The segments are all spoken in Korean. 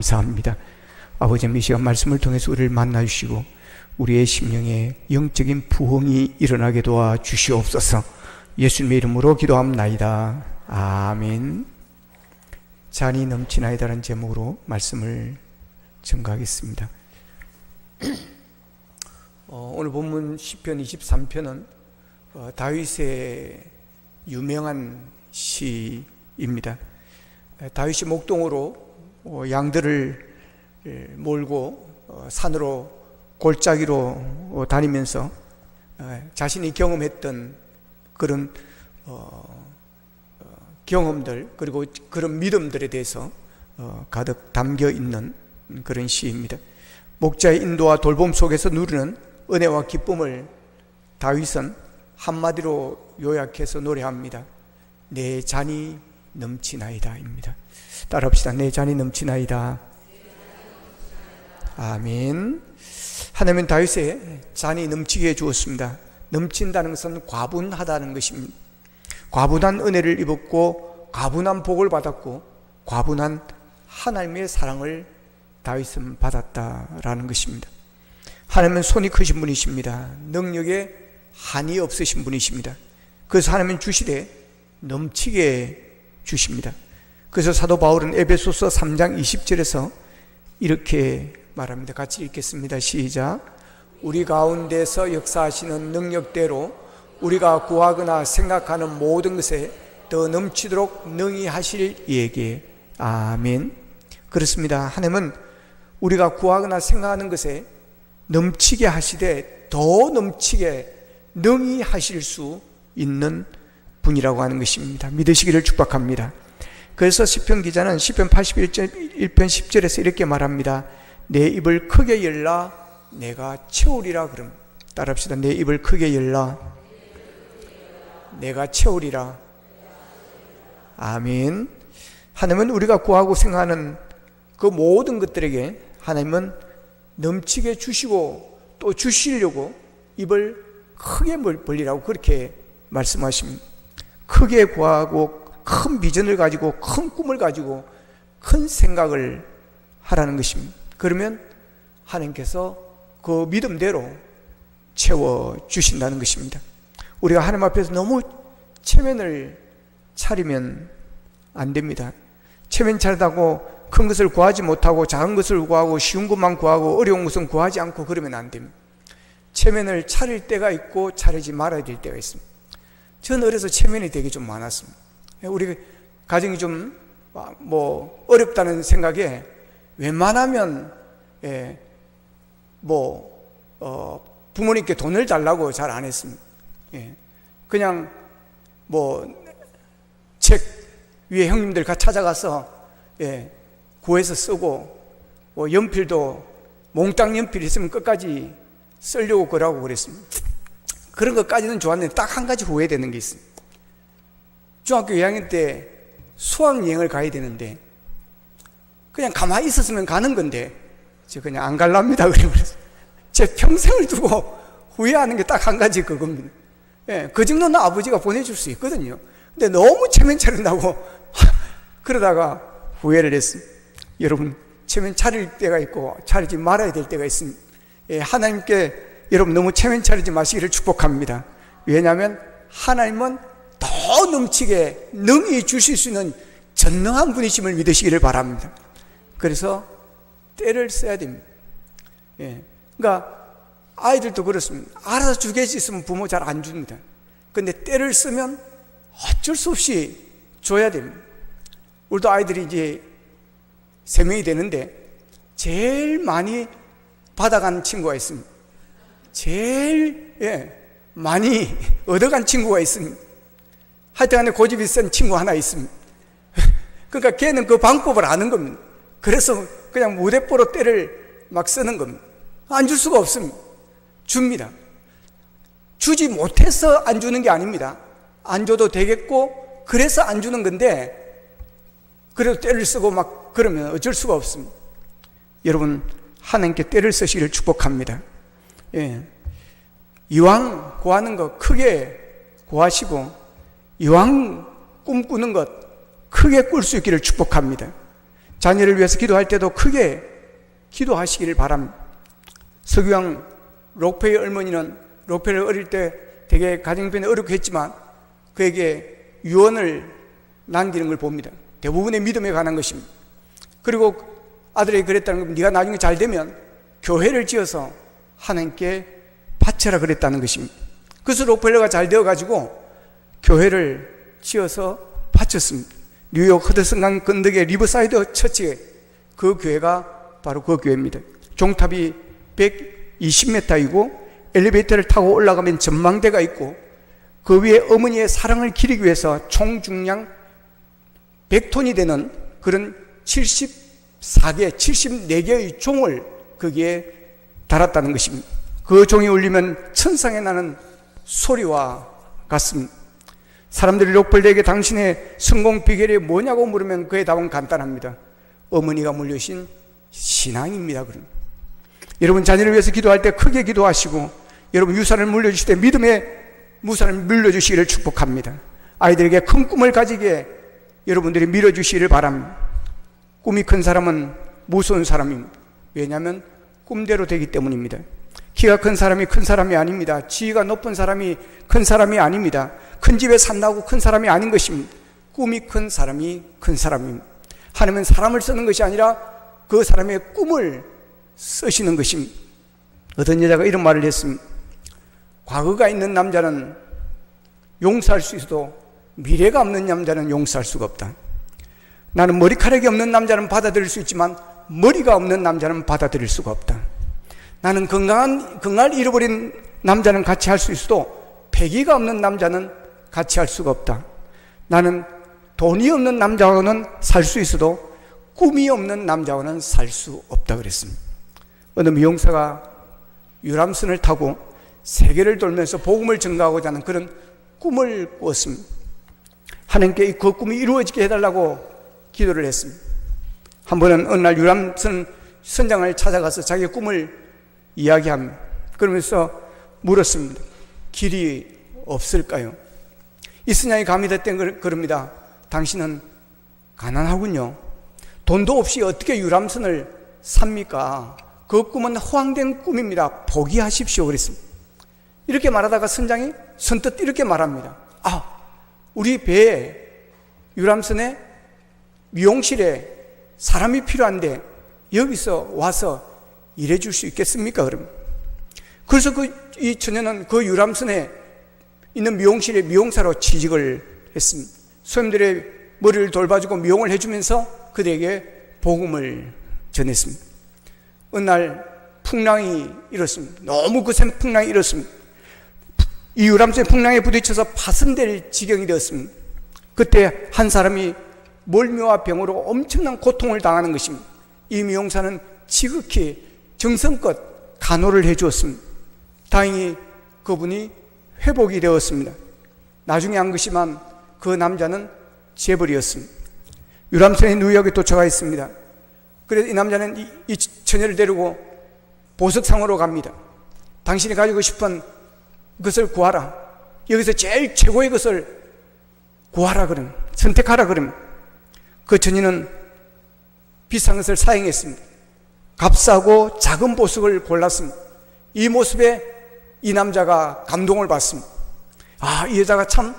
감사합니다. 아버지, 이 시간 말씀을 통해서 우리를 만나주시고 우리의 심령에 영적인 부흥이 일어나게 도와주시옵소서. 예수님의 이름으로 기도합나이다. 아멘. 잔이 넘치나이다라는 제목으로 말씀을 증거하겠습니다. 오늘 본문 시편 23편은 다윗의 유명한 시입니다. 다윗이 목동으로 양들을 몰고 산으로 골짜기로 다니면서 자신이 경험했던 그런 경험들, 그리고 그런 믿음들에 대해서 가득 담겨 있는 그런 시입니다. 목자의 인도와 돌봄 속에서 누리는 은혜와 기쁨을 다윗은 한마디로 요약해서 노래합니다. 내 잔이 넘치나이다입니다. 따라합시다. 내 잔이 넘치나이다. 아멘. 하나님은 다윗의 잔이 넘치게 해주었습니다. 넘친다는 것은 과분하다는 것입니다. 과분한 은혜를 입었고 과분한 복을 받았고 과분한 하나님의 사랑을 다윗은 받았다라는 것입니다. 하나님은 손이 크신 분이십니다. 능력에 한이 없으신 분이십니다. 그래서 하나님은 주시되 넘치게 주십니다. 그래서 사도 바울은 에베소서 3장 20절에서 이렇게 말합니다. 같이 읽겠습니다. 시작. 우리 가운데서 역사하시는 능력대로 우리가 구하거나 생각하는 모든 것에 더 넘치도록 능히 하실 이에게. 아멘. 그렇습니다. 하나님은 우리가 구하거나 생각하는 것에 넘치게 하시되 더 넘치게 능히 하실 수 있는 분이라고 하는 것입니다. 믿으시기를 축복합니다. 그래서 시편 기자는 시편 81편 10절에서 이렇게 말합니다. 내 입을 크게 열라 내가 채우리라. 그럼 따라합시다. 내 입을 크게 열라 내가 채우리라. 아멘. 하나님은 우리가 구하고 생각하는 그 모든 것들에게 하나님은 넘치게 주시고 또 주시려고 입을 크게 벌리라고 그렇게 말씀하십니다. 크게 구하고 큰 비전을 가지고 큰 꿈을 가지고 큰 생각을 하라는 것입니다. 그러면 하나님께서 그 믿음대로 채워주신다는 것입니다. 우리가 하나님 앞에서 너무 체면을 차리면 안 됩니다. 체면 차리다고 큰 것을 구하지 못하고 작은 것을 구하고 쉬운 것만 구하고 어려운 것은 구하지 않고 그러면 안 됩니다. 체면을 차릴 때가 있고 차리지 말아야 될 때가 있습니다. 저는 어려서 체면이 되게 좀 많았습니다. 우리 가정이 좀 어렵다는 생각에 웬만하면 부모님께 돈을 달라고 잘 안 했습니다. 그냥 책 위에 형님들 찾아가서 구해서 쓰고 연필도 몽땅 연필 있으면 끝까지 쓰려고 그러고 그랬습니다. 그런 것까지는 좋았는데 딱 한 가지 후회되는 게 있습니다. 중학교 2학년 때 수학여행을 가야 되는데 그냥 가만히 있었으면 가는 건데 저 그냥 안 갈랍니다. 그래서 제 평생을 두고 후회하는 게 딱 한 가지 그겁니다. 그 정도는 아버지가 보내줄 수 있거든요. 근데 너무 체면 차린다고 그러다가 후회를 했습니다. 여러분, 체면 차릴 때가 있고 차리지 말아야 될 때가 있습니다. 하나님께 여러분 너무 체면 차리지 마시기를 축복합니다. 왜냐하면 하나님은 더 넘치게 능히 주실 수 있는 전능한 분이심을 믿으시기를 바랍니다. 그래서 때를 써야 됩니다. 그러니까 아이들도 그렇습니다. 알아서 주겠지 있으면 부모 잘 안 줍니다. 근데 때를 쓰면 어쩔 수 없이 줘야 됩니다. 우리도 아이들이 이제 3명이 되는데 제일 많이 받아간 친구가 있습니다. 제일 많이 얻어간 친구가 있습니다. 하여튼간에 고집이 센 친구 하나 있습니다. 그러니까 걔는 그 방법을 아는 겁니다. 그래서 그냥 무대뽀로 때를 막 쓰는 겁니다. 안 줄 수가 없습니다. 줍니다. 주지 못해서 안 주는 게 아닙니다. 안 줘도 되겠고 그래서 안 주는 건데 그래도 때를 쓰고 막 그러면 어쩔 수가 없습니다. 여러분, 하나님께 때를 쓰시기를 축복합니다. 이왕 구하는 거 크게 구하시고 이왕 꿈꾸는 것 크게 꿀 수 있기를 축복합니다. 자녀를 위해서 기도할 때도 크게 기도하시기를 바랍니다. 석유왕 록펠러 어머니는 록펠러 어릴 때 되게 가정편이 어렵게 했지만 그에게 유언을 남기는 걸 봅니다. 대부분의 믿음에 관한 것입니다. 그리고 아들에게 그랬다는 건 네가 나중에 잘 되면 교회를 지어서 하나님께 바쳐라 그랬다는 것입니다. 그래서 록펠러가 잘 되어가지고 교회를 지어서 바쳤습니다. 뉴욕 허드슨강 건덕의 리버사이드 처치에 그 교회가 바로 그 교회입니다. 종탑이 120m이고 엘리베이터를 타고 올라가면 전망대가 있고 그 위에 어머니의 사랑을 기리기 위해서 총 중량 100톤이 되는 그런 74개의 종을 거기에 달았다는 것입니다. 그 종이 울리면 천상에 나는 소리와 같습니다. 사람들이 록펠러에게 당신의 성공 비결이 뭐냐고 물으면 그의 답은 간단합니다. 어머니가 물려주신 신앙입니다. 그럼 여러분 자녀를 위해서 기도할 때 크게 기도하시고 여러분 유산을 물려주실 때 믿음의 무산을 물려주시기를 축복합니다. 아이들에게 큰 꿈을 가지게 여러분들이 밀어주시기를 바랍니다. 꿈이 큰 사람은 무서운 사람입니다. 왜냐하면 꿈대로 되기 때문입니다. 키가 큰 사람이 큰 사람이 아닙니다. 지위가 높은 사람이 큰 사람이 아닙니다. 큰 집에 산다고 큰 사람이 아닌 것입니다. 꿈이 큰 사람이 큰 사람입니다. 하나님은 사람을 쓰는 것이 아니라 그 사람의 꿈을 쓰시는 것입니다. 어떤 여자가 이런 말을 했습니다. 과거가 있는 남자는 용서할 수 있어도 미래가 없는 남자는 용서할 수가 없다. 나는 머리카락이 없는 남자는 받아들일 수 있지만 머리가 없는 남자는 받아들일 수가 없다. 나는 건강을 잃어버린 남자는 같이 할 수 있어도 패기가 없는 남자는 같이 할 수가 없다. 나는 돈이 없는 남자와는 살 수 있어도 꿈이 없는 남자와는 살 수 없다 그랬습니다. 어느 미용사가 유람선을 타고 세계를 돌면서 복음을 전가하고자 하는 그런 꿈을 꾸었습니다. 하나님께 그 꿈이 이루어지게 해달라고 기도를 했습니다. 한 번은 어느 날 유람선 선장을 찾아가서 자기의 꿈을 이야기합니다. 그러면서 물었습니다. 길이 없을까요? 이 선장이 감이 됐던 그럽니다. 당신은 가난하군요. 돈도 없이 어떻게 유람선을 삽니까? 그 꿈은 허황된 꿈입니다. 포기하십시오 그랬습니다. 이렇게 말하다가 선장이 선뜻 이렇게 말합니다. 우리 배에 유람선에 미용실에 사람이 필요한데 여기서 와서 일해줄 수 있겠습니까? 그래서 이 처녀는 그 유람선에 있는 미용실에 미용사로 취직을 했습니다. 소님들의 머리를 돌봐주고 미용을 해주면서 그들에게 복음을 전했습니다. 어느 날 풍랑이 일었습니다. 너무 거센 풍랑이 일었습니다. 이 유람선이 풍랑에 부딪혀서 파손될 지경이 되었습니다. 그때 한 사람이 멀미와 병으로 엄청난 고통을 당하는 것입니다. 이 미용사는 지극히 정성껏 간호를 해주었습니다. 다행히 그분이 회복이 되었습니다. 나중에 안 것이만 그 남자는 재벌이었습니다. 유람선이 뉴욕에 도착하였습니다. 그래서 이 남자는 이 처녀를 데리고 보석상으로 갑니다. 당신이 가지고 싶은 것을 구하라. 여기서 제일 최고의 것을 구하라 그럼, 선택하라 그럼. 그 처녀는 비싼 것을 사용했습니다. 값싸고 작은 보석을 골랐습니다. 이 모습에 이 남자가 감동을 받습니다. 이 여자가 참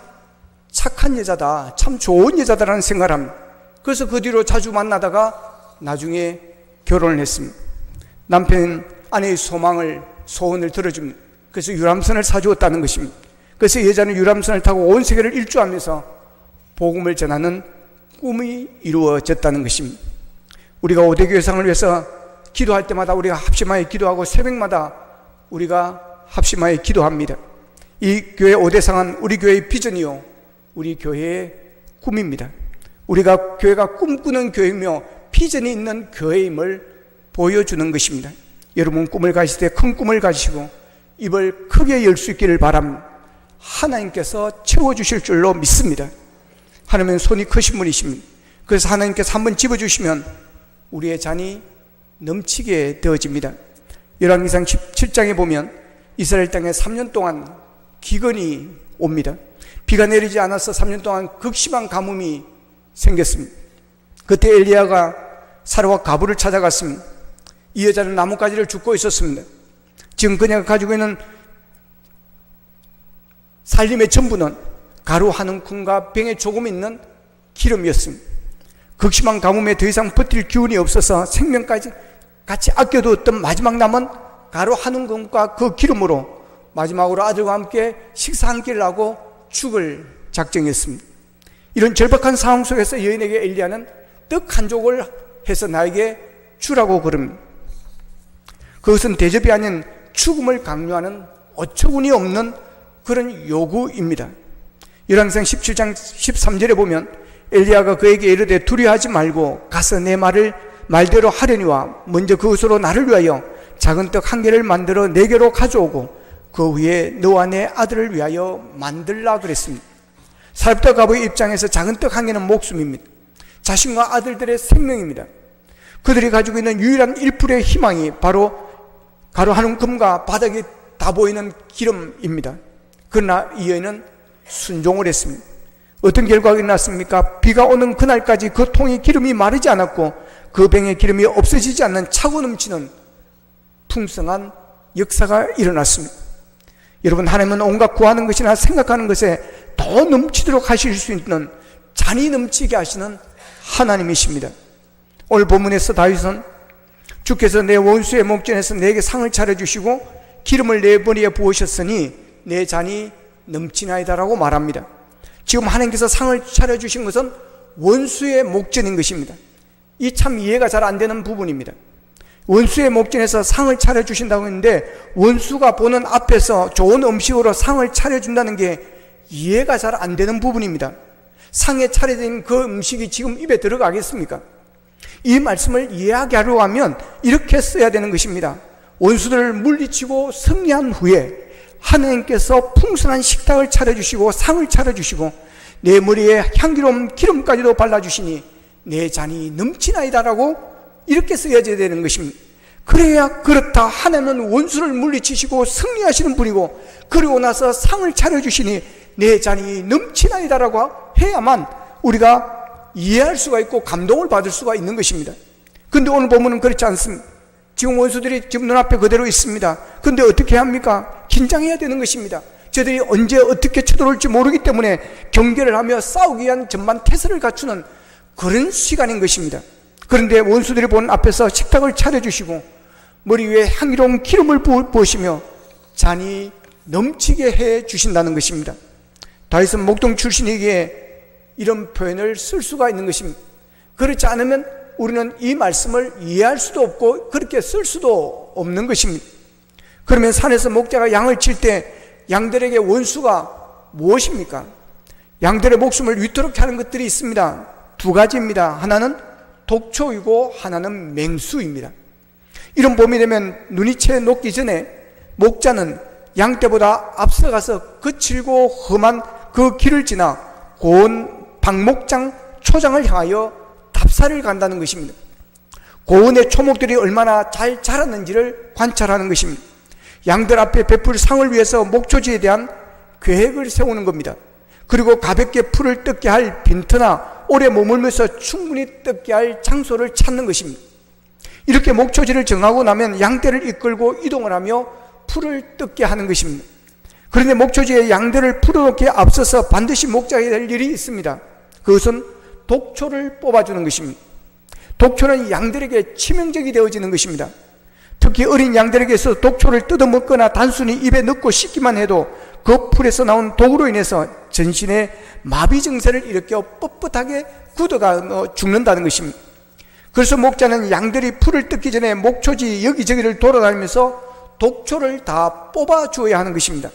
착한 여자다, 참 좋은 여자다라는 생각을 합니다. 그래서 그 뒤로 자주 만나다가 나중에 결혼을 했습니다. 남편은 아내의 소원을 들어줍니다. 그래서 유람선을 사주었다는 것입니다. 그래서 여자는 유람선을 타고 온 세계를 일주하면서 복음을 전하는 꿈이 이루어졌다는 것입니다. 우리가 5대 교회상을 위해서 기도할 때마다 우리가 합심하여 기도하고 새벽마다 우리가 합심하여 기도합니다. 이 교회 5대상은 우리 교회의 비전이요 우리 교회의 꿈입니다. 우리가 교회가 꿈꾸는 교회이며 비전이 있는 교회임을 보여주는 것입니다. 여러분 꿈을 가질 때 큰 꿈을 가지시고 입을 크게 열 수 있기를 바랍니다. 하나님께서 채워주실 줄로 믿습니다. 하나님은 손이 크신 분이십니다. 그래서 하나님께서 한번 집어주시면 우리의 잔이 넘치게 되어집니다. 열왕기상 17장에 보면 이스라엘 땅에 3년 동안 기근이 옵니다. 비가 내리지 않아서 3년 동안 극심한 가뭄이 생겼습니다. 그때 엘리야가 사라와 가부를 찾아갔습니다. 이 여자는 나뭇가지를 줍고 있었습니다. 지금 그녀가 가지고 있는 살림의 전부는 가루 한 움큼과 병에 조금 있는 기름이었습니다. 극심한 가뭄에 더 이상 버틸 기운이 없어서 생명까지 같이 아껴두었던 마지막 남은 가루 한 움큼과 그 기름으로 마지막으로 아들과 함께 식사 한 끼를 하고 죽을 작정했습니다. 이런 절박한 상황 속에서 여인에게 엘리야는 떡 한 족을 해서 나에게 주라고 그럽니다. 그것은 대접이 아닌 죽음을 강요하는 어처구니 없는 그런 요구입니다. 열왕기상 17장 13절에 보면 엘리야가 그에게 이르되 두려워하지 말고 가서 내 말대로 하려니와 먼저 그것으로 나를 위하여 작은 떡 한 개를 만들어 내게로 가져오고 그 위에 너와 내 아들을 위하여 만들라 그랬습니다. 사렙과 가부의 입장에서 작은 떡 한 개는 목숨입니다. 자신과 아들들의 생명입니다. 그들이 가지고 있는 유일한 일풀의 희망이 바로 가루 한 움큼과 바닥에 다 보이는 기름입니다. 그러나 이 여인은 순종을 했습니다. 어떤 결과가 일어났습니까? 비가 오는 그날까지 그 통의 기름이 마르지 않았고 그 병의 기름이 없어지지 않는 차고 넘치는 풍성한 역사가 일어났습니다. 여러분, 하나님은 온갖 구하는 것이나 생각하는 것에 더 넘치도록 하실 수 있는 잔이 넘치게 하시는 하나님이십니다. 오늘 본문에서 다윗은 주께서 내 원수의 목전에서 내게 상을 차려주시고 기름을 내 머리에 부으셨으니 내 잔이 넘치나이다라고 말합니다. 지금 하나님께서 상을 차려주신 것은 원수의 목전인 것입니다. 이 참 이해가 잘 안 되는 부분입니다. 원수의 목전에서 상을 차려주신다고 했는데 원수가 보는 앞에서 좋은 음식으로 상을 차려준다는 게 이해가 잘 안 되는 부분입니다. 상에 차려진 그 음식이 지금 입에 들어가겠습니까? 이 말씀을 이해하게 하려고 하면 이렇게 써야 되는 것입니다. 원수들을 물리치고 승리한 후에 하나님께서 풍성한 식탁을 차려주시고 상을 차려주시고 내 머리에 향기로운 기름까지도 발라주시니 내 잔이 넘치나이다라고 이렇게 쓰여져야 되는 것입니다. 그래야 그렇다, 하나님은 원수를 물리치시고 승리하시는 분이고 그리고 나서 상을 차려주시니 내 잔이 넘치나이다라고 해야만 우리가 이해할 수가 있고 감동을 받을 수가 있는 것입니다. 그런데 오늘 본문은 그렇지 않습니다. 지금 원수들이 지금 눈앞에 그대로 있습니다. 그런데 어떻게 합니까? 긴장해야 되는 것입니다. 저들이 언제 어떻게 쳐들어올지 모르기 때문에 경계를 하며 싸우기 위한 전반 태세를 갖추는 그런 시간인 것입니다. 그런데 원수들이 보는 앞에서 식탁을 차려주시고 머리 위에 향기로운 기름을 부으시며 잔이 넘치게 해 주신다는 것입니다. 다윗은 목동 출신에게 이런 표현을 쓸 수가 있는 것입니다. 그렇지 않으면 우리는 이 말씀을 이해할 수도 없고 그렇게 쓸 수도 없는 것입니다. 그러면 산에서 목자가 양을 칠 때 양들에게 원수가 무엇입니까? 양들의 목숨을 위태롭게 하는 것들이 있습니다. 두 가지입니다. 하나는 독초이고 하나는 맹수입니다. 이런 봄이 되면 눈이 채 녹기 전에 목자는 양떼보다 앞서가서 거칠고 험한 그 길을 지나 고운 박목장 초장을 향하여 답사를 간다는 것입니다. 고운의 초목들이 얼마나 잘 자랐는지를 관찰하는 것입니다. 양들 앞에 베풀 상을 위해서 목초지에 대한 계획을 세우는 겁니다. 그리고 가볍게 풀을 뜯게 할 빈터나 오래 머물면서 충분히 뜯게 할 장소를 찾는 것입니다. 이렇게 목초지를 정하고 나면 양떼를 이끌고 이동을 하며 풀을 뜯게 하는 것입니다. 그런데 목초지에 양들을 풀어놓기에 앞서서 반드시 목자가 될 일이 있습니다. 그것은 독초를 뽑아주는 것입니다. 독초는 양들에게 치명적이 되어지는 것입니다. 특히 어린 양들에게서 독초를 뜯어먹거나 단순히 입에 넣고 씻기만 해도 그 풀에서 나온 독으로 인해서 전신에 마비 증세를 일으켜 뻣뻣하게 굳어가 죽는다는 것입니다. 그래서 목자는 양들이 풀을 뜯기 전에 목초지 여기저기를 돌아다니면서 독초를 다 뽑아주어야 하는 것입니다.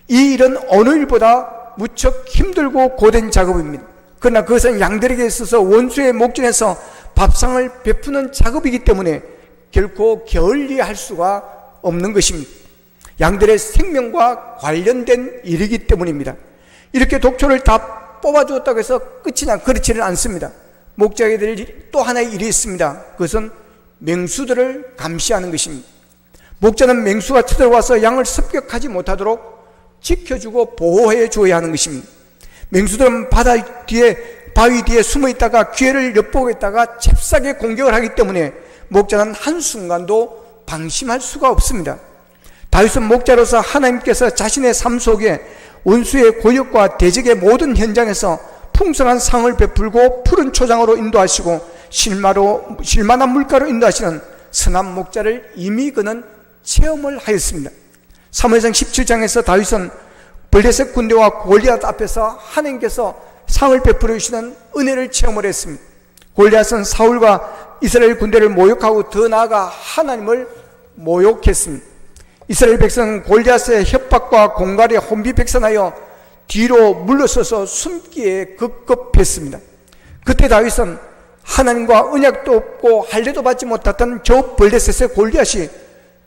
이 일은 어느 일보다 무척 힘들고 고된 작업입니다. 그러나 그것은 양들에게 있어서 원수의 목전에서 밥상을 베푸는 작업이기 때문에 결코 게을리할 수가 없는 것입니다. 양들의 생명과 관련된 일이기 때문입니다. 이렇게 독초를 다 뽑아주었다고 해서 끝이냐? 그렇지는 않습니다. 목자에게 될 또 하나의 일이 있습니다. 그것은 맹수들을 감시하는 것입니다. 목자는 맹수가 쳐들어와서 양을 습격하지 못하도록 지켜주고 보호해 줘야 하는 것입니다. 맹수들은 바다 뒤에 바위 뒤에 숨어 있다가 기회를 엿보고 있다가 잽싸게 공격을 하기 때문에 목자는 한순간도 방심할 수가 없습니다. 다윗은 목자로서 하나님께서 자신의 삶 속에 원수의 고역과 대적의 모든 현장에서 풍성한 상을 베풀고 푸른 초장으로 인도하시고 실만한 물가로 인도하시는 선한 목자를 이미 그는 체험을 하였습니다. 사무엘상 17장에서 다윗은 블레셋 군대와 골리앗 앞에서 하나님께서 상을 베풀어 주시는 은혜를 체험을 했습니다. 골리앗은 사울과 이스라엘 군대를 모욕하고 더 나아가 하나님을 모욕했습니다. 이스라엘 백성은 골리앗의 협박과 공갈에 혼비백산하여 뒤로 물러서서 숨기에 급급했습니다. 그때 다윗은 하나님과 언약도 없고 할례도 받지 못했던 저 블레셋의 골리앗이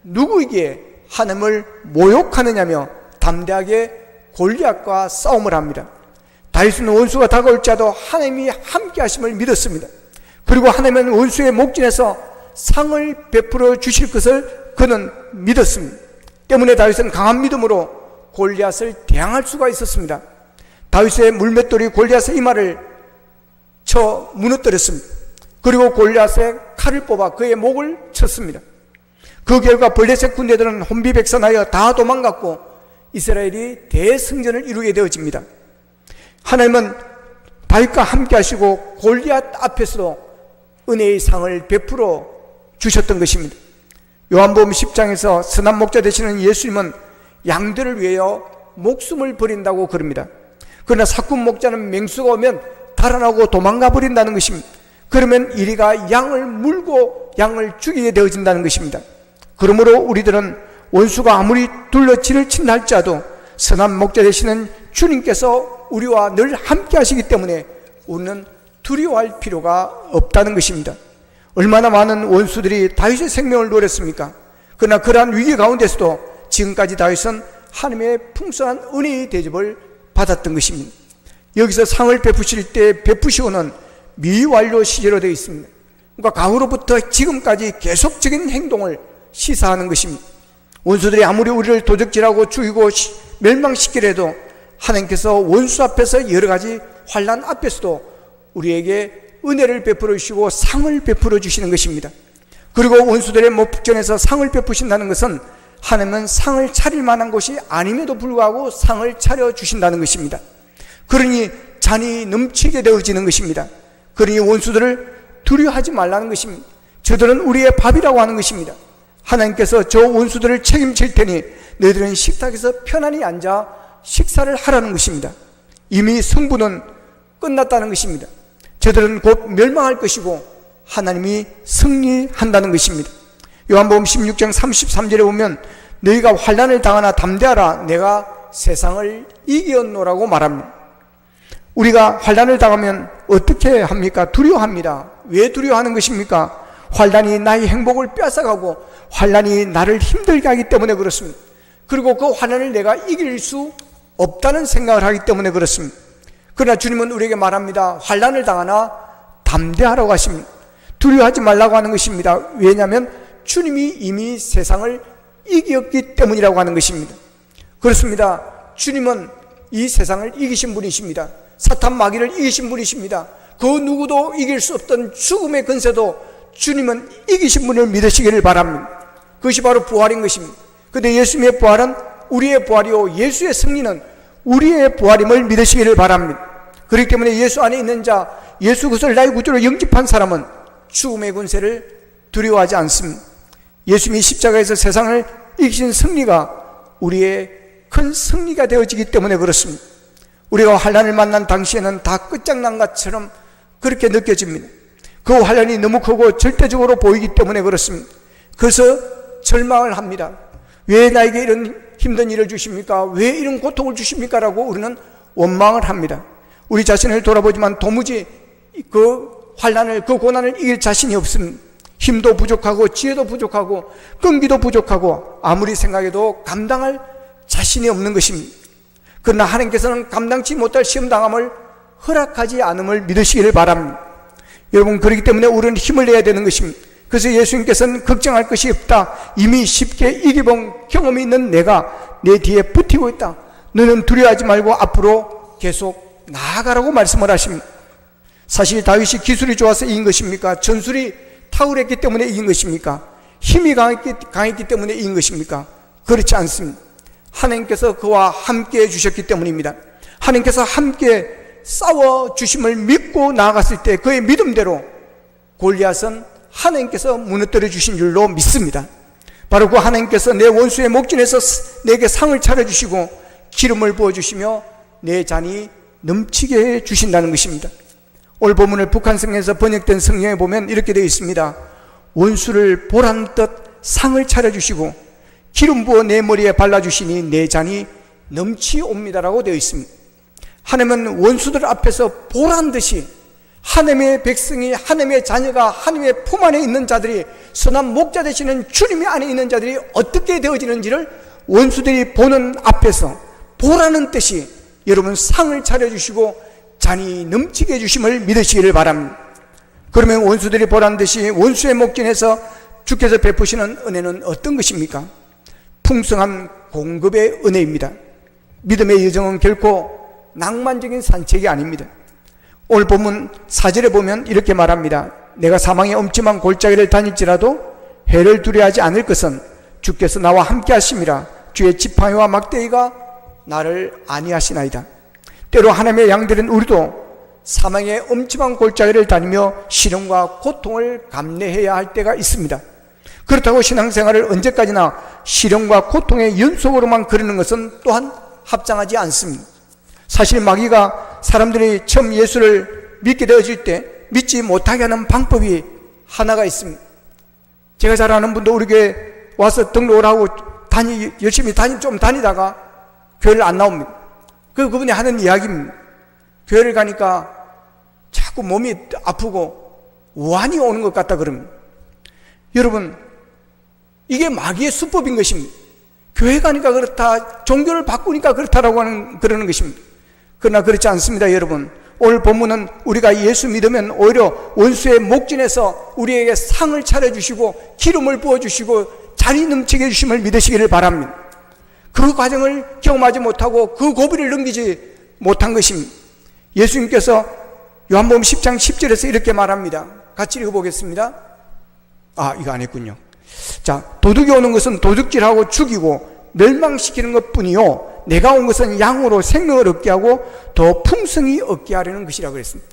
누구에게 하나님을 모욕하느냐며 담대하게 골리앗과 싸움을 합니다. 다윗은 원수가 다가올지라도 하나님이 함께 하심을 믿었습니다. 그리고 하나님은 원수의 목전에서 상을 베풀어 주실 것을 그는 믿었습니다. 때문에 다윗은 강한 믿음으로 골리앗을 대항할 수가 있었습니다. 다윗의 물맷돌이 골리앗의 이마를 쳐 무너뜨렸습니다. 그리고 골리앗의 칼을 뽑아 그의 목을 쳤습니다. 그 결과 블레셋 군대들은 혼비백산하여 다 도망갔고 이스라엘이 대승전을 이루게 되어집니다. 하나님은 다윗과 함께 하시고 골리앗 앞에서도 은혜의 상을 베풀어 주셨던 것입니다. 요한복음 10장에서 선한 목자 되시는 예수님은 양들을 위하여 목숨을 버린다고 그럽니다. 그러나 사꾼 목자는 맹수가 오면 달아나고 도망가 버린다는 것입니다. 그러면 이리가 양을 물고 양을 죽이게 되어진다는 것입니다. 그러므로 우리들은 원수가 아무리 둘러치를 친다 할지라도 선한 목자 되시는 주님께서 우리와 늘 함께 하시기 때문에 우리는 두려워할 필요가 없다는 것입니다. 얼마나 많은 원수들이 다윗의 생명을 노렸습니까? 그러나 그러한 위기 가운데서도 지금까지 다윗은 하나님의 풍성한 은혜의 대접을 받았던 것입니다. 여기서 상을 베푸실 때 베푸시고는 미완료 시제로 되어 있습니다. 그러니까 과거로부터 지금까지 계속적인 행동을 시사하는 것입니다. 원수들이 아무리 우리를 도적질하고 죽이고 멸망시키려 해도 하나님께서 원수 앞에서 여러 가지 환난 앞에서도 우리에게 은혜를 베풀어 주시고 상을 베풀어 주시는 것입니다. 그리고 원수들의 목전에서 상을 베푸신다는 것은 하나님은 상을 차릴 만한 곳이 아님에도 불구하고 상을 차려 주신다는 것입니다. 그러니 잔이 넘치게 되어지는 것입니다. 그러니 원수들을 두려워하지 말라는 것입니다. 저들은 우리의 밥이라고 하는 것입니다. 하나님께서 저 원수들을 책임질 테니 너희들은 식탁에서 편안히 앉아 식사를 하라는 것입니다. 이미 승부는 끝났다는 것입니다. 저들은 곧 멸망할 것이고 하나님이 승리한다는 것입니다. 요한복음 16장 33절에 보면 너희가 환난을 당하나 담대하라 내가 세상을 이겼노라고 말합니다. 우리가 환난을 당하면 어떻게 합니까? 두려워합니다. 왜 두려워하는 것입니까? 환난이 나의 행복을 뺏어가고 환난이 나를 힘들게 하기 때문에 그렇습니다. 그리고 그 환난을 내가 이길 수 없다는 생각을 하기 때문에 그렇습니다. 그러나 주님은 우리에게 말합니다. 환난을 당하나 담대하라고 하십니다. 두려워하지 말라고 하는 것입니다. 왜냐하면 주님이 이미 세상을 이겼기 때문이라고 하는 것입니다. 그렇습니다. 주님은 이 세상을 이기신 분이십니다. 사탄 마귀를 이기신 분이십니다. 그 누구도 이길 수 없던 죽음의 근세도 주님은 이기신 분을 믿으시기를 바랍니다. 그것이 바로 부활인 것입니다. 그런데 예수님의 부활은 우리의 부활이요 예수의 승리는 우리의 부활임을 믿으시기를 바랍니다. 그렇기 때문에 예수 안에 있는 자, 예수 그리스도를 나의 구주로 영접한 사람은 죽음의 권세를 두려워하지 않습니다. 예수님이 십자가에서 세상을 이기신 승리가 우리의 큰 승리가 되어지기 때문에 그렇습니다. 우리가 환난을 만난 당시에는 다 끝장난 것처럼 그렇게 느껴집니다. 그 환난이 너무 크고 절대적으로 보이기 때문에 그렇습니다. 그래서 절망을 합니다. 왜 나에게 이런 힘든 일을 주십니까? 왜 이런 고통을 주십니까? 라고 우리는 원망을 합니다. 우리 자신을 돌아보지만 도무지 그 환난을, 그 고난을 이길 자신이 없습니다. 힘도 부족하고 지혜도 부족하고 끈기도 부족하고 아무리 생각해도 감당할 자신이 없는 것입니다. 그러나 하나님께서는 감당치 못할 시험당함을 허락하지 않음을 믿으시기를 바랍니다. 여러분, 그렇기 때문에 우리는 힘을 내야 되는 것입니다. 그래서 예수님께서는 걱정할 것이 없다. 이미 쉽게 이겨본 경험이 있는 내가 내 뒤에 버티고 있다. 너는 두려워하지 말고 앞으로 계속 나아가라고 말씀을 하십니다. 사실 다윗이 기술이 좋아서 이긴 것입니까? 전술이 탁월했기 때문에 이긴 것입니까? 힘이 강했기 때문에 이긴 것입니까? 그렇지 않습니다. 하나님께서 그와 함께 해주셨기 때문입니다. 하나님께서 함께 싸워주심을 믿고 나아갔을 때 그의 믿음대로 골리앗은 하나님께서 무너뜨려 주신 줄로 믿습니다. 바로 그 하나님께서 내 원수의 목전에서 내게 상을 차려주시고 기름을 부어주시며 내 잔이 넘치게 해주신다는 것입니다. 오늘 본문을 북한 성경에서 번역된 성경에 보면 이렇게 되어 있습니다. 원수를 보란듯 상을 차려주시고 기름 부어 내 머리에 발라주시니 내 잔이 넘치옵니다라고 되어 있습니다. 하나님은 원수들 앞에서 보란듯이 하나님의 백성이, 하나님의 자녀가, 하나님의 품 안에 있는 자들이, 선한 목자 되시는 주님의 안에 있는 자들이 어떻게 되어지는지를 원수들이 보는 앞에서 보라는 뜻이 여러분 상을 차려주시고 잔이 넘치게 해주심을 믿으시기를 바랍니다. 그러면 원수들이 보란 듯이 원수의 목전에서 주께서 베푸시는 은혜는 어떤 것입니까? 풍성한 공급의 은혜입니다. 믿음의 여정은 결코 낭만적인 산책이 아닙니다. 오늘 본문 4절에 보면 이렇게 말합니다. 내가 사망의 엄침한 골짜기를 다닐지라도 해를 두려워하지 않을 것은 주께서 나와 함께 하심이라. 주의 지팡이와 막대기가 나를 안위하시나이다. 때로 하나님의 양들은 우리도 사망의 엄침한 골짜기를 다니며 시련과 고통을 감내해야 할 때가 있습니다. 그렇다고 신앙생활을 언제까지나 시련과 고통의 연속으로만 그리는 것은 또한 합당하지 않습니다. 사실 마귀가 사람들이 처음 예수를 믿게 되어질 때 믿지 못하게 하는 방법이 하나가 있습니다. 제가 잘 아는 분도 우리 교회 와서 등록을 하고 열심히 좀 다니다가 교회를 안 나옵니다. 그분이 하는 이야기입니다. 교회를 가니까 자꾸 몸이 아프고 우환이 오는 것 같다 그럽니다. 여러분, 이게 마귀의 수법인 것입니다. 교회 가니까 그렇다, 종교를 바꾸니까 그렇다라고 그러는 것입니다. 그러나 그렇지 않습니다, 여러분. 오늘 본문은 우리가 예수 믿으면 오히려 원수의 목전에서 우리에게 상을 차려주시고 기름을 부어주시고 잔이 넘치게 해주심을 믿으시기를 바랍니다. 그 과정을 경험하지 못하고 그 고비를 넘기지 못한 것입니다. 예수님께서 요한복음 10장 10절에서 이렇게 말합니다. 같이 읽어보겠습니다. 이거 안 했군요. 자, 도둑이 오는 것은 도둑질하고 죽이고 멸망시키는 것뿐이요 내가 온 것은 양으로 생명을 얻게 하고 더 풍성히 얻게 하려는 것이라고 그랬습니다.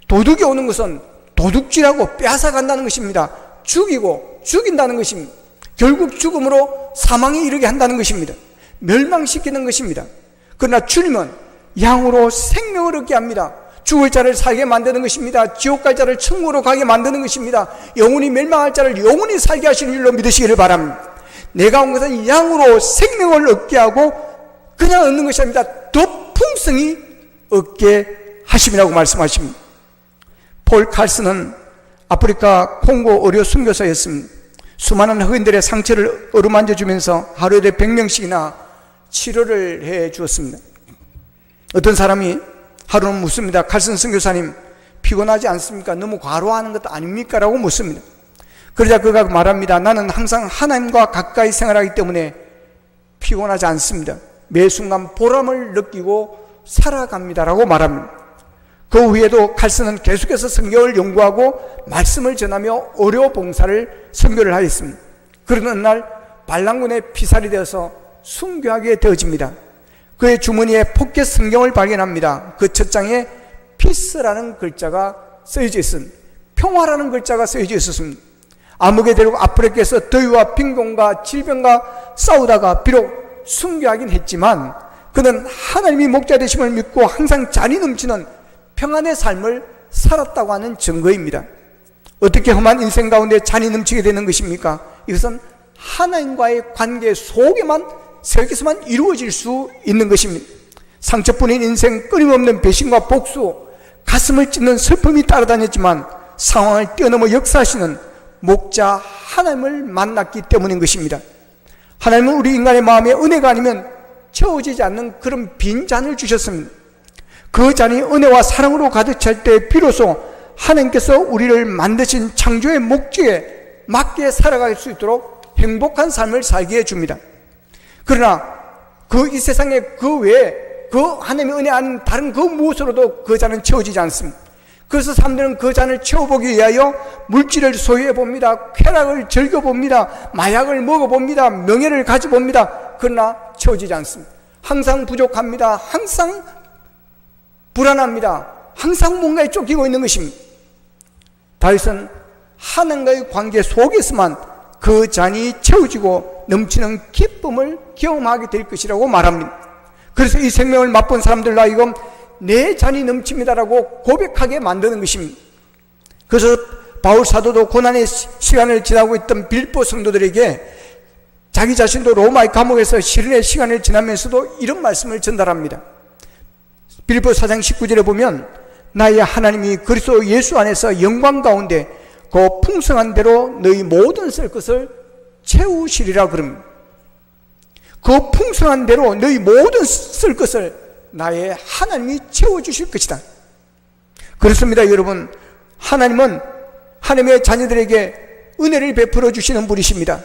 도둑이 오는 것은 도둑질하고 빼앗아간다는 것입니다. 죽이고 죽인다는 것입니다. 결국 죽음으로 사망에 이르게 한다는 것입니다. 멸망시키는 것입니다. 그러나 주님은 양으로 생명을 얻게 합니다. 죽을 자를 살게 만드는 것입니다. 지옥 갈 자를 천국으로 가게 만드는 것입니다. 영원히 멸망할 자를 영원히 살게 하시는 줄로 믿으시기를 바랍니다. 내가 온 것은 양으로 생명을 얻게 하고 그냥 얻는 것이 아닙니다. 더 풍성히 얻게 하심이라고 말씀하십니다. 폴 칼슨은 아프리카 콩고 의료 선교사였습니다. 수많은 흑인들의 상처를 어루만져 주면서 하루에 100명씩이나 치료를 해 주었습니다. 어떤 사람이 하루는 묻습니다. 칼슨 선교사님, 피곤하지 않습니까? 너무 과로하는 것도 아닙니까? 라고 묻습니다. 그러자 그가 말합니다. 나는 항상 하나님과 가까이 생활하기 때문에 피곤하지 않습니다. 매 순간 보람을 느끼고 살아갑니다. 라고 말합니다. 그 후에도 칼슨은 계속해서 성경을 연구하고 말씀을 전하며 의료 봉사를 선교를 하였습니다. 그러는 어느 날 반란군의 피살이 되어서 순교하게 되어집니다. 그의 주머니에 포켓 성경을 발견합니다. 그 첫 장에 피스라는 글자가 쓰여져 있습니다. 평화라는 글자가 쓰여져 있었습니다. 암흑의 대륙 아프리카에서 더위와 빈곤과 질병과 싸우다가 비록 순교하긴 했지만 그는 하나님이 목자 되심을 믿고 항상 잔이 넘치는 평안의 삶을 살았다고 하는 증거입니다. 어떻게 험한 인생 가운데 잔이 넘치게 되는 것입니까? 이것은 하나님과의 관계 속에서만 이루어질 수 있는 것입니다. 상처뿐인 인생, 끊임없는 배신과 복수, 가슴을 찢는 슬픔이 따라다녔지만 상황을 뛰어넘어 역사하시는 목자 하나님을 만났기 때문인 것입니다. 하나님은 우리 인간의 마음에 은혜가 아니면 채워지지 않는 그런 빈 잔을 주셨습니다. 그 잔이 은혜와 사랑으로 가득 찰 때 비로소 하나님께서 우리를 만드신 창조의 목적에 맞게 살아갈 수 있도록 행복한 삶을 살게 해줍니다. 그러나 이 세상에 그 외에 그 하나님의 은혜 아닌 다른 그 무엇으로도 그 잔은 채워지지 않습니다. 그래서 사람들은 그 잔을 채워보기 위하여 물질을 소유해 봅니다. 쾌락을 즐겨봅니다. 마약을 먹어봅니다. 명예를 가져봅니다. 그러나 채워지지 않습니다. 항상 부족합니다. 항상 불안합니다. 항상 뭔가에 쫓기고 있는 것입니다. 다윗은 하나님과의 관계 속에서만 그 잔이 채워지고 넘치는 기쁨을 경험하게 될 것이라고 말합니다. 그래서 이 생명을 맛본 사람들로 하여금 내 잔이 넘칩니다라고 고백하게 만드는 것입니다. 그래서 바울 사도도 고난의 시간을 지나고 있던 빌립보 성도들에게 자기 자신도 로마의 감옥에서 시련의 시간을 지나면서도 이런 말씀을 전달합니다. 빌립보 4장 19절에 보면 나의 하나님이 그리스도 예수 안에서 영광 가운데 그 풍성한 대로 너희 모든 쓸 것을 채우시리라 그럽니다. 그 풍성한 대로 너희 모든 쓸 것을 나의 하나님이 채워주실 것이다. 그렇습니다. 여러분, 하나님은 하나님의 자녀들에게 은혜를 베풀어 주시는 분이십니다.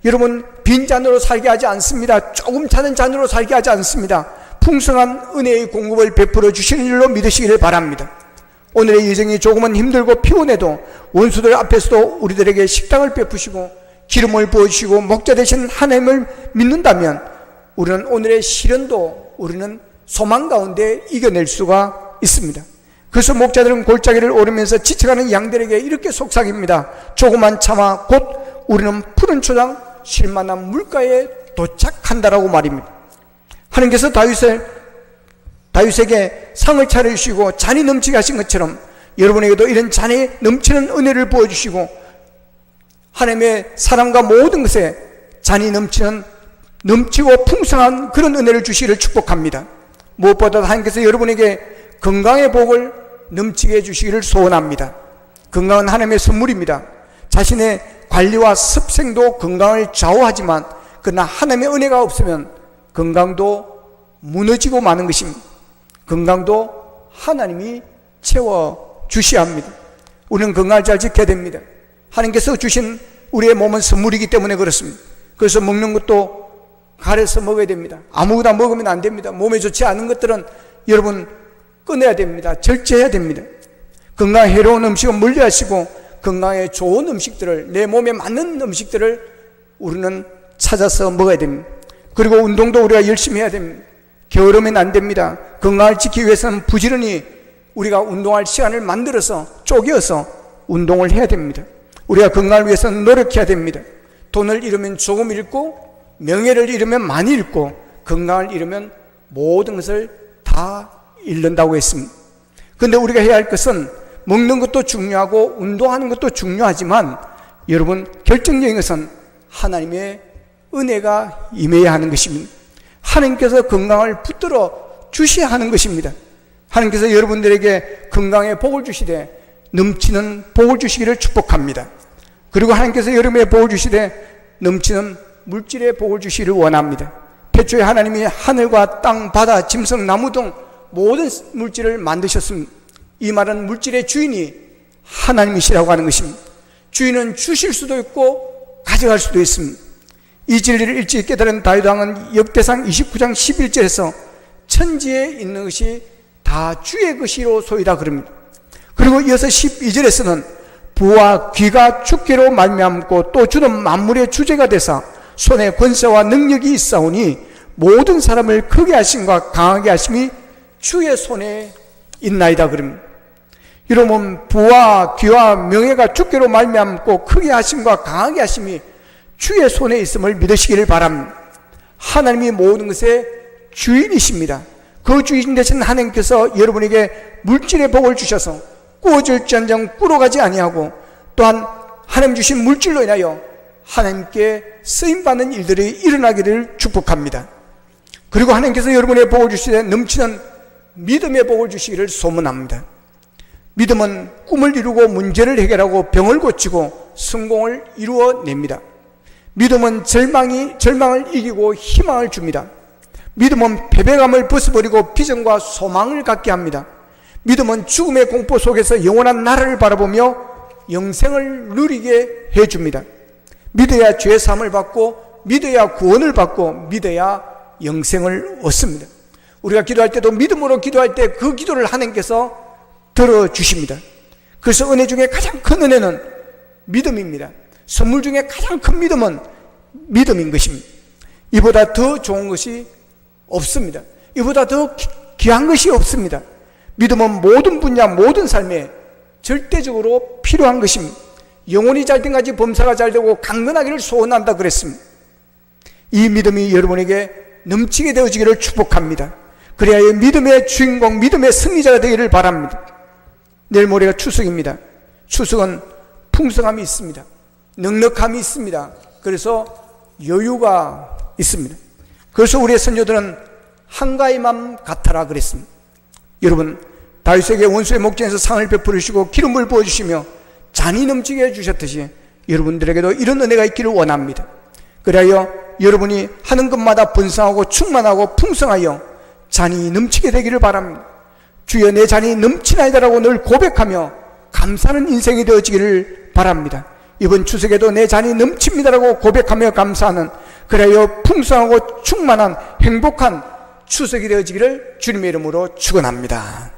여러분, 빈잔으로 살게 하지 않습니다. 조금 차는 잔으로 살게 하지 않습니다. 풍성한 은혜의 공급을 베풀어 주시는 일로 믿으시기를 바랍니다. 오늘의 여정이 조금은 힘들고 피곤해도 원수들 앞에서도 우리들에게 식당을 베푸시고 기름을 부어주시고 목자 되신 하나님을 믿는다면 우리는 오늘의 시련도 우리는 소망 가운데 이겨낼 수가 있습니다. 그래서 목자들은 골짜기를 오르면서 지쳐가는 양들에게 이렇게 속삭입니다. 조금만 참아 곧 우리는 푸른 초장 쉴만한 물가에 도착한다라고 말입니다. 하나님께서 다윗에게 상을 차려주시고 잔이 넘치게 하신 것처럼 여러분에게도 이런 잔이 넘치는 은혜를 부어주시고 하나님의 사랑과 모든 것에 잔이 넘치고 풍성한 그런 은혜를 주시기를 축복합니다. 무엇보다 하나님께서 여러분에게 건강의 복을 넘치게 해주시기를 소원합니다. 건강은 하나님의 선물입니다. 자신의 관리와 습생도 건강을 좌우하지만 그러나 하나님의 은혜가 없으면 건강도 무너지고 마는 것입니다. 건강도 하나님이 채워주셔야 합니다. 우리는 건강을 잘 지켜야 됩니다. 하나님께서 주신 우리의 몸은 선물이기 때문에 그렇습니다. 그래서 먹는 것도 가려서 먹어야 됩니다. 아무거나 먹으면 안 됩니다. 몸에 좋지 않은 것들은 여러분 끊어야 됩니다. 절제해야 됩니다. 건강에 해로운 음식은 멀리하시고 건강에 좋은 음식들을, 내 몸에 맞는 음식들을 우리는 찾아서 먹어야 됩니다. 그리고 운동도 우리가 열심히 해야 됩니다. 게으르면 안 됩니다. 건강을 지키기 위해서는 부지런히 우리가 운동할 시간을 만들어서 쪼개어서 운동을 해야 됩니다. 우리가 건강을 위해서는 노력해야 됩니다. 돈을 잃으면 조금 잃고 명예를 잃으면 많이 잃고 건강을 잃으면 모든 것을 다 잃는다고 했습니다. 그런데 우리가 해야 할 것은 먹는 것도 중요하고 운동하는 것도 중요하지만 여러분 결정적인 것은 하나님의 은혜가 임해야 하는 것입니다. 하나님께서 건강을 붙들어 주셔야 하는 것입니다. 하나님께서 여러분들에게 건강의 복을 주시되 넘치는 복을 주시기를 축복합니다. 그리고 하나님께서 여러분의 복을 주시되 넘치는 물질의 복을 주시기를 원합니다. 태초에 하나님이 하늘과 땅, 바다, 짐승, 나무 등 모든 물질을 만드셨습니다. 이 말은 물질의 주인이 하나님이시라고 하는 것입니다. 주인은 주실 수도 있고 가져갈 수도 있습니다. 이 진리를 일찍 깨달은 다윗 왕은 역대상 29장 11절에서 천지에 있는 것이 다 주의 것이로 소이다 그럽니다. 그리고 이어서 12절에서는 부와 귀가 주께로 말미암고 또 주는 만물의 주제가 되사 손에 권세와 능력이 있사오니 모든 사람을 크게 하심과 강하게 하심이 주의 손에 있나이다 그럽니다. 여러분 부와 귀와 명예가 주께로 말미암고 크게 하심과 강하게 하심이 주의 손에 있음을 믿으시기를 바랍니다. 하나님이 모든 것의 주인이십니다. 그 주인 되신 하나님께서 여러분에게 물질의 복을 주셔서 꾸어질지언정 꾸러가지 아니하고 또한 하나님 주신 물질로 인하여 하나님께 쓰임받는 일들이 일어나기를 축복합니다. 그리고 하나님께서 여러분의 복을 주시되 넘치는 믿음의 복을 주시기를 소문합니다. 믿음은 꿈을 이루고 문제를 해결하고 병을 고치고 성공을 이루어냅니다. 믿음은 절망을 이기고 희망을 줍니다. 믿음은 패배감을 벗어버리고 비전과 소망을 갖게 합니다. 믿음은 죽음의 공포 속에서 영원한 나라를 바라보며 영생을 누리게 해줍니다. 믿어야 죄 사함을 받고 믿어야 구원을 받고 믿어야 영생을 얻습니다. 우리가 기도할 때도 믿음으로 기도할 때 그 기도를 하나님께서 들어주십니다. 그래서 은혜 중에 가장 큰 은혜는 믿음입니다. 선물 중에 가장 큰 믿음은 믿음인 것입니다. 이보다 더 좋은 것이 없습니다. 이보다 더 귀한 것이 없습니다. 믿음은 모든 분야, 모든 삶에 절대적으로 필요한 것입니다. 영혼이 잘 된까지 범사가 잘 되고 강건하기를 소원한다 그랬습니다. 이 믿음이 여러분에게 넘치게 되어지기를 축복합니다. 그래야 믿음의 주인공, 믿음의 승리자가 되기를 바랍니다. 내일 모레가 추석입니다. 추석은 풍성함이 있습니다. 넉넉함이 있습니다. 그래서 여유가 있습니다. 그래서 우리의 선조들은 한가위 맘 같아라 그랬습니다. 여러분, 다윗에게 원수의 목전에서 상을 베풀으시고 기름을 부어주시며 잔이 넘치게 해주셨듯이 여러분들에게도 이런 은혜가 있기를 원합니다. 그래야 여러분이 하는 것마다 번성하고 충만하고 풍성하여 잔이 넘치게 되기를 바랍니다. 주여 내 잔이 넘치나이다라고 늘 고백하며 감사하는 인생이 되어지기를 바랍니다. 이번 추석에도 내 잔이 넘칩니다라고 고백하며 감사하는, 그래야 풍성하고 충만한 행복한 추석이 되어지기를 주님의 이름으로 축원합니다.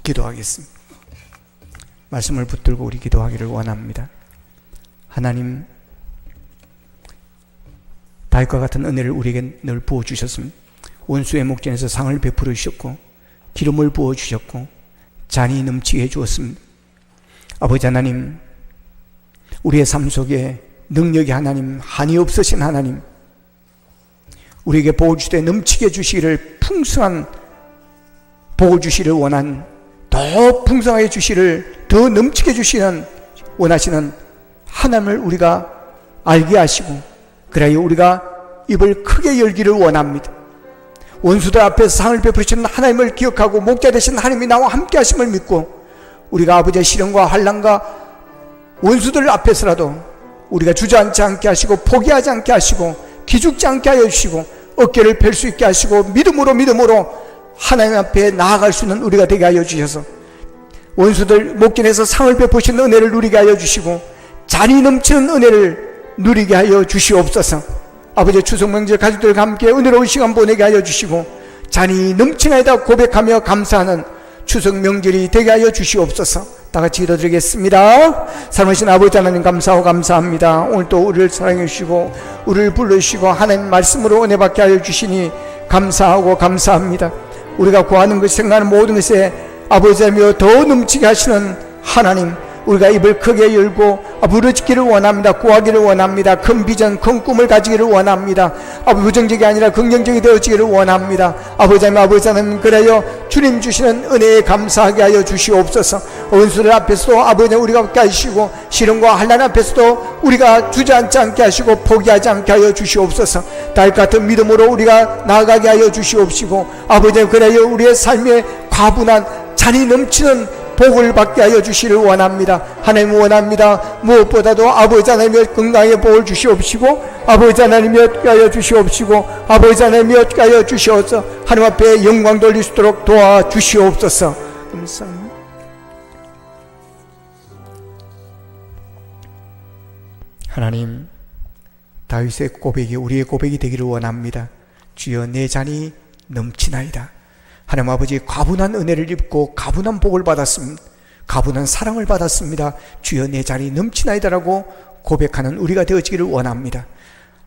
기도하겠습니다. 말씀을 붙들고 우리 기도하기를 원합니다. 하나님, 다윗과 같은 은혜를 우리에게 늘 부어주셨습니다. 원수의 목전에서 상을 베풀어 주셨고 기름을 부어 주셨고 잔이 넘치게 해주었습니다. 아버지 하나님, 우리의 삶 속에 능력이 하나님, 한이 없으신 하나님, 우리에게 복을 주되 넘치게 해주시기를, 풍성한 복을 주시기를 원한, 더 풍성하게 주시기를, 더 넘치게 주시는 원하시는 하나님을 우리가 알게 하시고, 그래야 우리가 입을 크게 열기를 원합니다. 원수들 앞에서 상을 베푸시는 하나님을 기억하고 목자 되신 하나님이 나와 함께 하심을 믿고, 우리가 아버지의 시련과 환난과 원수들 앞에서라도 우리가 주저앉지 않게 하시고 포기하지 않게 하시고 기죽지 않게 하여 주시고 어깨를 펼 수 있게 하시고 믿음으로 하나님 앞에 나아갈 수 있는 우리가 되게 하여 주셔서 원수들 목전에서 상을 베푸시는 은혜를 누리게 하여 주시고 잔이 넘치는 은혜를 누리게 하여 주시옵소서. 아버지, 추석 명절 가족들과 함께 은혜로운 시간 보내게 하여 주시고 잔이 넘치나이다 고백하며 감사하는 추석 명절이 되게 하여 주시옵소서. 다 같이 기도드리겠습니다. 사랑하신 아버지 하나님, 감사하고 감사합니다. 오늘 또 우리를 사랑해 주시고 우리를 불러주시고 하나님 말씀으로 은혜 받게 하여 주시니 감사하고 감사합니다. 우리가 구하는 것, 생각하는 모든 것에 아버지 하나님 더 넘치게 하시는 하나님, 우리가 입을 크게 열고 부르짖기를 원합니다. 구하기를 원합니다. 큰 비전, 큰 꿈을 가지기를 원합니다. 부정적이 아니라 긍정적이 되어지기를 원합니다. 아버지 하나님, 그래요 주님 주시는 은혜에 감사하게 하여 주시옵소서. 원수들 앞에서도 아버지 우리가 함께 하시고 시련과 환난 앞에서도 우리가 주저앉지 않게 하시고 포기하지 않게 하여 주시옵소서. 다윗 같은 믿음으로 우리가 나아가게 하여 주시옵시고 아버지, 그래요 우리의 삶에 과분한 잔이 넘치는 복을 받게 하여 주시기를 원합니다. 하나님 원합니다. 무엇보다도 아버지 하나님의 건강의 복을 주시옵시고 아버지 하나님의 어떻게 하여 주시옵시고 아버지 하나님의 어떻게 하여 주시옵소서. 하나님 앞에 영광 돌릴 수 있도록 도와주시옵소서. 감사합니다. 하나님, 다윗의 고백이 우리의 고백이 되기를 원합니다. 주여 내 잔이 넘치나이다. 하나님 아버지, 가분한 은혜를 입고 가분한 복을 받았습니다. 가분한 사랑을 받았습니다. 주여 내 잔이 넘치나이다라고 고백하는 우리가 되어지기를 원합니다.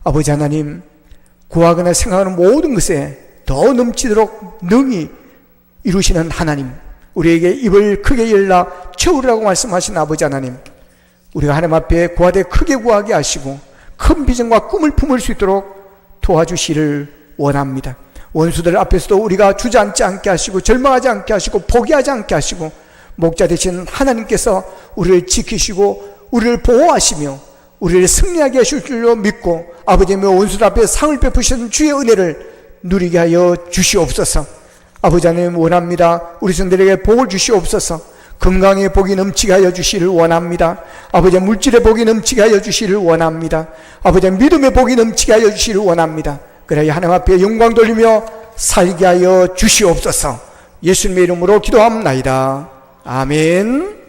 아버지 하나님, 구하거나 생각하는 모든 것에 더 넘치도록 능히 이루시는 하나님, 우리에게 입을 크게 열라 채우라고 말씀하신 아버지 하나님, 우리가 하나님 앞에 구하되 크게 구하게 하시고 큰 비전과 꿈을 품을 수 있도록 도와주시기를 원합니다. 원수들 앞에서도 우리가 주저앉지 않게 하시고 절망하지 않게 하시고 포기하지 않게 하시고 목자 되신 하나님께서 우리를 지키시고 우리를 보호하시며 우리를 승리하게 하실 줄로 믿고 아버지의 원수들 앞에 상을 베푸시는 주의 은혜를 누리게 하여 주시옵소서. 아버지 하나님 원합니다. 우리 성들에게 복을 주시옵소서. 건강의 복이 넘치게 하여 주시기를 원합니다. 아버지 물질의 복이 넘치게 하여 주시기를 원합니다. 아버지 믿음의 복이 넘치게 하여 주시기를 원합니다. 그래야 하나님 앞에 영광 돌리며 살게 하여 주시옵소서. 예수님의 이름으로 기도합나이다. 아멘.